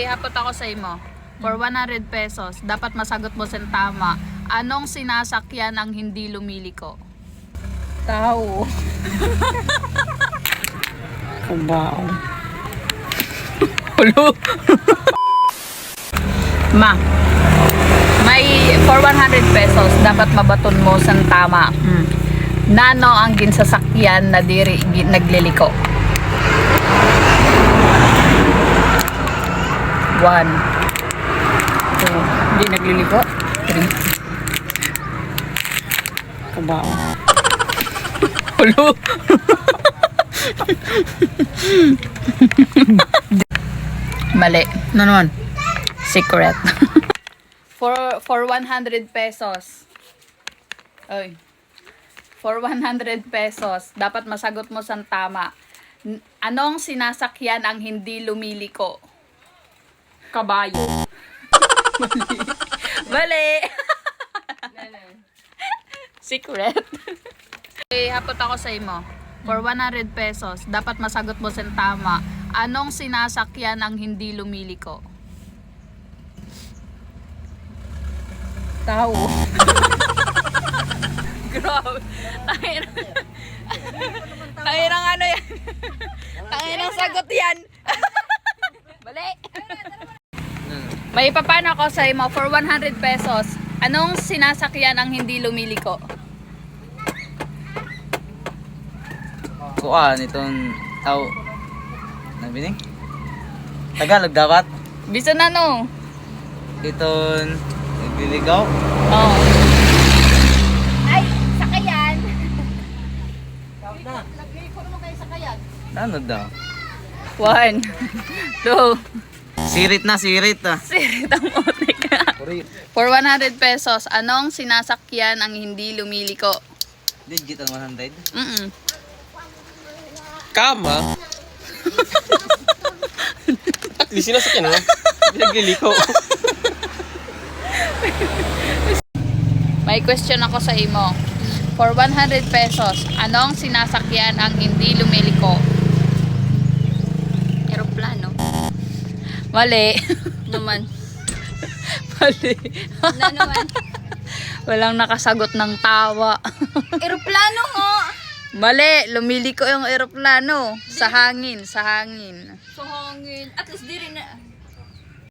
hapot ako sa imo. For 100 pesos, dapat masagot mo sa tama. Anong sinasakyan ang hindi lumiliko? Tao. Kabao. Hulo. Ma, may for 100 pesos, dapat mabaton mo sa tama. Nano ang ginsasakyan na diri nagliliko? 1, 2, Hindi nagliliko. 3. Kabao. Hulo. Mali. Ano naman? Secret. For 100 pesos. Oy. For 100 pesos, dapat masagot mo sa tama. Anong sinasakyan ang hindi lumiliko? Kabayo. Mali. Secret. Okay, hapot ako sa imo. For 100 pesos, dapat masagot mo sa tama. Anong sinasakyan ang hindi lumiliko? Tao. Grabe. Tangin ang ano yan. Tangin ang sagot yan. Bali. May papano ako sa imo. For 100 pesos, anong sinasakyan ang hindi lumiliko? Kuan itong tao. Nabining? Tagalog dapat. Bisa na no? Itong nagliligaw. Oo. Ay, sakayan. Ano daw? 1, 2, Sirit na, sirit ah. sirit ang utik. For 100 pesos, anong sinasakyan ang hindi lumiliko? Digit ang 100. Kama. At least sinasakyan mo. Hindi nagliliko. May question ako sa imo. For 100 pesos, anong sinasakyan ang hindi lumiliko? Aeroplano. Mali. Naman. Mali. Na naman. Walang nakasagot ng tawa. Aeroplano nga. Mali, lumiliko yung eroplano. Sa hangin, sa hangin. So hangin. At least di rin na.